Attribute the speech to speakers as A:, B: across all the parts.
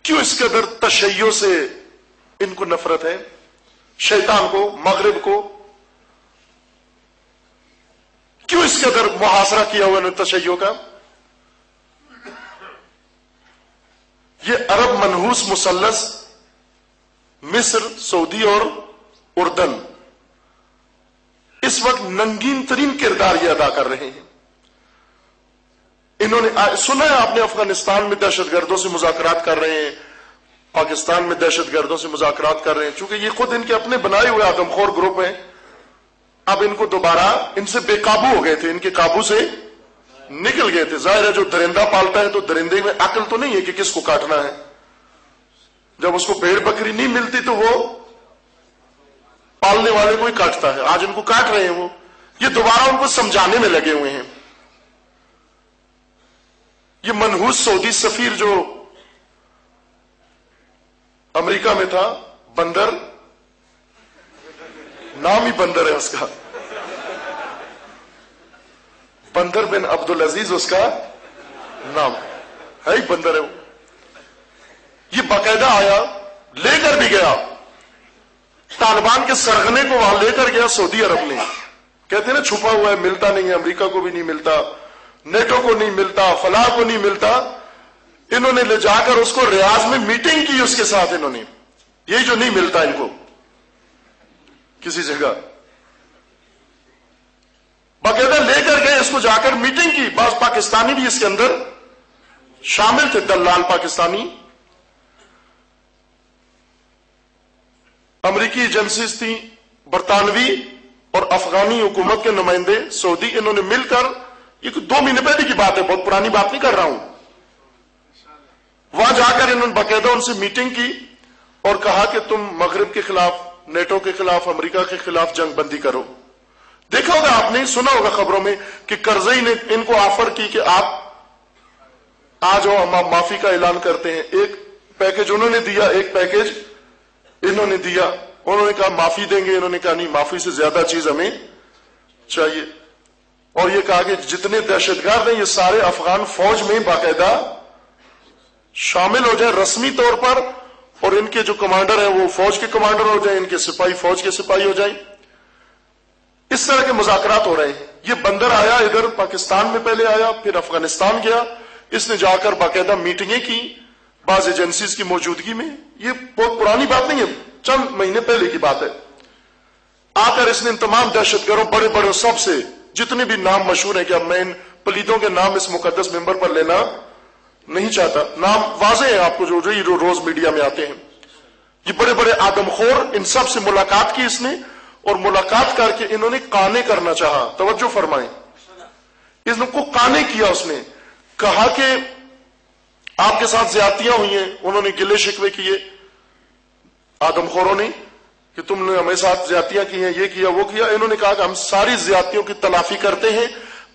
A: क्यों इस कदर तशय्यो से इनको नफरत है? शैतान को, मगरिब को क्यों इस कदर मुहासरा किया हुआ इन्होंने तशय्यो का? ये अरब मनहूस मुसल्लस मिस्र, सऊदी और उर्दन इस वक्त नंगीन तरीन किरदार ये अदा कर रहे हैं। इन्होंने सुना है आपने, अफगानिस्तान में दहशतगर्दों से मुज़ाकरात कर रहे हैं, पाकिस्तान में दहशतगर्दों से मुज़ाकरात कर रहे हैं। चूंकि ये खुद इनके अपने बनाए हुए आदमखोर ग्रुप हैं, अब इनको दोबारा इनसे बेकाबू हो गए थे, इनके काबू से निकल गए थे। जाहिर है जो दरिंदा पालता है तो दरिंदे में अक्ल तो नहीं है कि किसको काटना है। जब उसको भेड़ बकरी नहीं मिलती तो वो पालने वाले को ही काटता है। आज इनको काट रहे हैं वो, ये दोबारा उनको समझाने में लगे हुए हैं। ये मनहूस सऊदी सफीर जो अमेरिका में था, बंदर, नाम ही बंदर है उसका, बंदर बिन अब्दुल अजीज उसका नाम है ही बंदर है वो। ये बाकायदा आया, लेकर भी गया, तालिबान के सरगने को वहां लेकर गया सऊदी अरब ने। कहते हैं ना छुपा हुआ है, मिलता नहीं है, अमेरिका को भी नहीं मिलता, नेटो को नहीं मिलता, फलाह को नहीं मिलता। इन्होंने ले जाकर उसको रियाज में मीटिंग की उसके साथ। इन्होंने यही जो नहीं मिलता इनको किसी जगह, बाकायदा लेकर गए इसको, जाकर मीटिंग की। बास पाकिस्तानी भी इसके अंदर शामिल थे, दलाल पाकिस्तानी। अमेरिकी एजेंसीज थी, बरतानवी और अफगानी हुकूमत के नुमाइंदे सऊदी, इन्होंने मिलकर, ये 2 महीने पहले की बात है, बहुत पुरानी बात नहीं कर रहा हूं, वहां जाकर इन्होंने बाकायदा उनसे मीटिंग की और कहा कि तुम मगरिब के खिलाफ, नेटो के खिलाफ, अमेरिका के खिलाफ जंग बंदी करो। देखा होगा आपने, सुना होगा खबरों में कि करजई ने इनको ऑफर की कि आप आ जाओ, हम माफी का ऐलान करते हैं। एक पैकेज उन्होंने दिया, एक पैकेज इन्होंने दिया। उन्होंने कहा माफी देंगे, इन्होंने कहा नहीं, माफी से ज्यादा चीज हमें चाहिए। और ये कहा कि जितने दहशतगर्द हैं ये सारे अफगान फौज में बाकायदा शामिल हो जाए रस्मी तौर पर, और इनके जो कमांडर हैं वो फौज के कमांडर हो जाए, इनके सिपाही फौज के सिपाही हो जाए। इस तरह के मुज़ाकरात हो रहे हैं। ये बंदर आया इधर पाकिस्तान में, पहले आया, फिर अफगानिस्तान गया। इसने जाकर बाकायदा मीटिंगें की बाज एजेंसीज की मौजूदगी में। ये बहुत पुरानी बात नहीं है, चंद महीने पहले की बात है। आकर इसने इन तमाम दहशतगर्दों, बड़े बड़े सबसे, जितने भी नाम मशहूर है, कि अब मैं इन पलीदों के नाम इस मुकद्दस मेंबर पर लेना नहीं चाहता, नाम वाज़ेह है आपको जो रोज मीडिया में आते हैं। ये बड़े बड़े आदमखोर, इन सब से मुलाकात की इसने, और मुलाकात करके इन्होंने काने करना चाहा। तवज्जो फरमाएं, इनको काने किया। उसने कहा कि आपके साथ ज्यादतियां हुई हैं। उन्होंने गिले शिकवे किए आदमखोरों ने कि तुमने हमारे साथ ज्यादतियां की हैं, ये किया वो किया। इन्होंने कहा कि हम सारी ज्यादतियों की तलाफी करते हैं,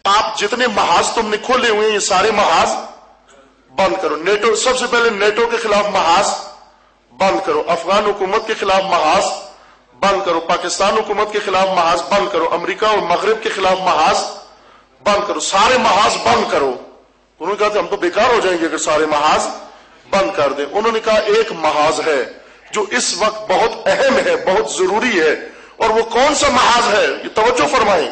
A: आप जितने महाज तुमने खोले हुए हैं ये सारे महाज बंद करो। नेटो, सबसे पहले नेटो के खिलाफ महाज बंद करो, अफगान हुकूमत के खिलाफ महाज बंद करो, पाकिस्तान हुकूमत के खिलाफ महाज बंद करो, अमेरिका और मगरिब के खिलाफ महाज बंद करो, सारे महाज बंद करो। उन्होंने कहा कि हम तो बेकार हो जाएंगे अगर सारे महाज बंद कर दें। उन्होंने कहा एक महाज है जो इस वक्त बहुत अहम है, बहुत जरूरी है, और वो कौन सा महाज है? ये तवज्जो फरमाएं।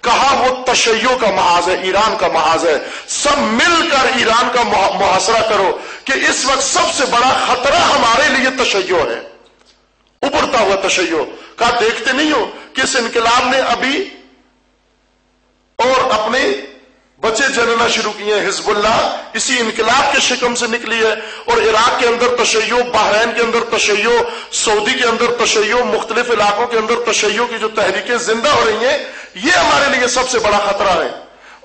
A: कहा वो तशय्यो का महाज है, ईरान का महाज है। सब मिलकर ईरान का मुहासरा करो कि इस वक्त सबसे बड़ा खतरा हमारे लिए तशय्यो है, उभरता हुआ तशय्यो। कहा देखते नहीं हो कि इस इनकलाब ने अभी और अपने बच्चे जनना शुरू किए हैं। हिजबुल्लाह इसी इनकलाब के शिकम से निकली है, और इराक के अंदर तशय्यो, बहरैन के अंदर तशय्यो, सऊदी के अंदर तशय्यो, मुख्तलिफ इलाकों के अंदर तशय्यो की जो तहरीकें जिंदा हो रही हैं, ये हमारे लिए सबसे बड़ा खतरा है।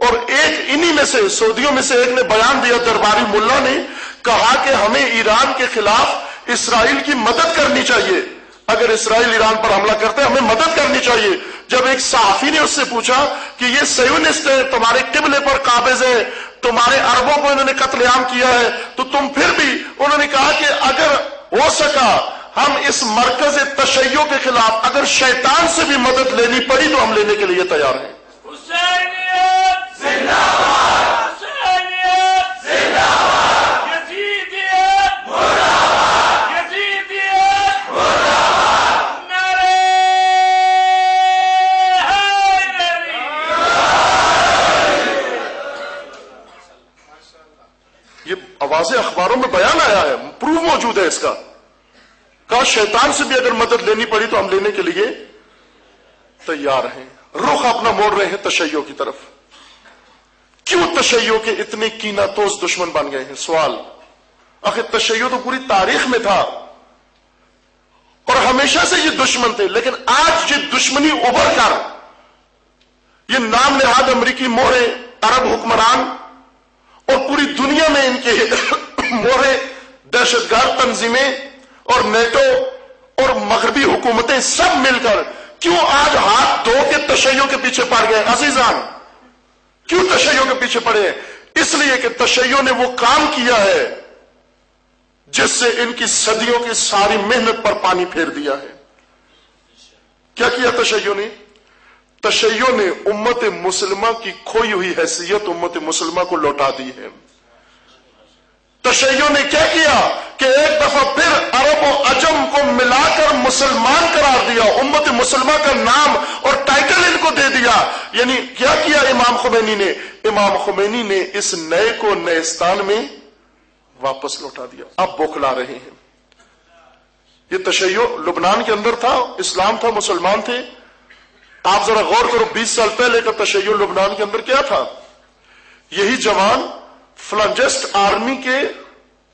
A: और एक इन्हीं में से, सऊदियों में से एक ने बयान दिया, दरबारी मुल्ला ने कहा कि हमें ईरान के खिलाफ इसराइल की मदद करनी चाहिए। अगर इसराइल ईरान पर हमला करते हैं हमें मदद करनी चाहिए। जब एक सहाफी ने उससे पूछा कि ये सयोनिस्ट है, तुम्हारे किबले पर काबिज है, तुम्हारे अरबों को इन्होंने कत्लेआम किया है, तो तुम फिर भी, उन्होंने कहा कि अगर हो सका हम इस मरकज तशय्यो के खिलाफ अगर शैतान से भी मदद लेनी पड़ी तो हम लेने के लिए तैयार हैं।
B: जिंदाबाद, यजीदियत मुर्दाबाद।
A: یہ آوازیں اخباروں میں بیان آیا ہے، پروف موجود ہے اس کا. کہا شیطان سے بھی اگر مدد لینی پڑی تو ہم لینے کے لیے تیار ہیں. رخ اپنا موڑ رہے ہیں تشیع کی طرف. کیوں تشیع کے اتنے کینہ توز دشمن بن گئے ہیں؟ سوال. آخر تشیع تو پوری تاریخ میں تھا اور ہمیشہ سے یہ دشمن تھے، لیکن آج یہ دشمنی ابھر کر یہ نام نہاد امریکی مورے عرب حکمران اور پوری دنیا میں ان کے مورے دہشت گرد تنظیمیں اور نیٹو اور مغربی حکومتیں سب مل کر کیوں آج ہاتھ دھو کے تشیع کے پیچھے پڑ گئے؟ عزیزان کیوں تشیع کے پیچھے پڑے ہیں؟ اس لیے کہ تشیع نے وہ کام کیا ہے جس سے ان کی صدیوں کی ساری محنت پر پانی پھیر دیا ہے. کیا کیا تشیع نے؟ تشیع نے امت مسلمہ کی کھوئی ہوئی حیثیت امت مسلمہ کو لوٹا دی ہے. تشیع نے کیا کیا کہ ایک دفعہ پھر عرب و عجم کو ملا کر مسلمان قرار دیا، امت مسلمہ کا نام اور ٹائٹل ان کو دے دیا. یعنی کیا کیا امام خمینی نے؟ امام خمینی نے اس نئے کو نیستان میں واپس لوٹا دیا. اب بوکھلا رہے ہیں. یہ تشیع لبنان کے اندر تھا، اسلام تھا، مسلمان تھے. آپ ذرا غور کرو 20 سال پہلے کا تشیع لبنان کے اندر کیا تھا؟ یہی جوان فلنجسٹ آرمی کے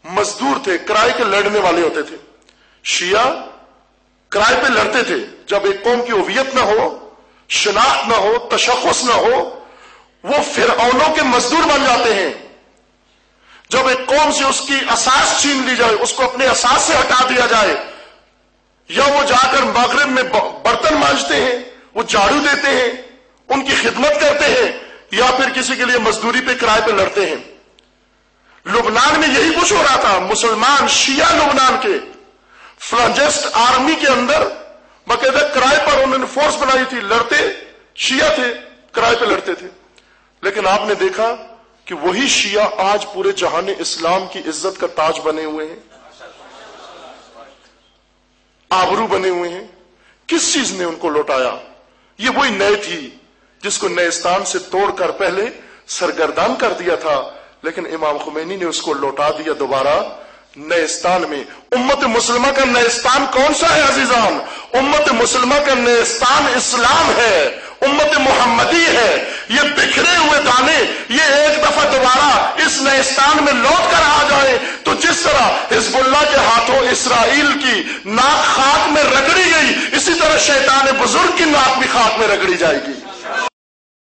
A: مزدور تھے، کرائے کے لڑنے والے ہوتے تھے. شیعہ کرائے پہ لڑتے تھے. جب ایک قوم کی ہویت نہ ہو، شناخت نہ ہو، تشخص نہ ہو، وہ فرعونوں کے مزدور بن جاتے ہیں. جب ایک قوم سے اس کی اساس چھین لی جائے، اس کو اپنے اساس سے ہٹا دیا جائے، یا وہ جا کر مغرب میں برتن مانجتے ہیں، وہ جھاڑو دیتے ہیں، ان کی خدمت کرتے ہیں، یا پھر کسی کے لیے مزدوری پہ کرائے پہ لڑتے ہیں. لبنان میں یہی کچھ ہو رہا تھا. مسلمان شیعہ لبنان کے فلنجسٹ آرمی کے اندر باقاعدہ کرائے پر انہوں نے فورس بنائی تھی، لڑتے شیعہ تھے، کرائے پہ لڑتے تھے. لیکن آپ نے دیکھا کہ وہی شیعہ آج پورے جہان اسلام کی عزت کا تاج بنے ہوئے ہیں، آبرو بنے ہوئے ہیں. کس چیز نے ان کو لوٹایا؟ یہ وہی نئے تھی جس کو نیستان سے توڑ کر پہلے سرگردان کر دیا تھا، لیکن امام خمینی نے اس کو لوٹا دیا دوبارہ نیستان میں. امت مسلمہ کا نیستان کون سا ہے عزیزان؟ امت مسلمہ کا نیستان اسلام ہے، امت محمدی ہے. یہ بکھرے ہوئے دانے یہ ایک دفعہ دوبارہ اس نیستان میں لوٹ کر آ جائے تو جس طرح حزب اللہ کے ہاتھوں اسرائیل کی ناک خاک میں رگڑی گئی، اسی طرح شیطان بزرگ کی ناک بھی خاک میں رگڑی جائے گی.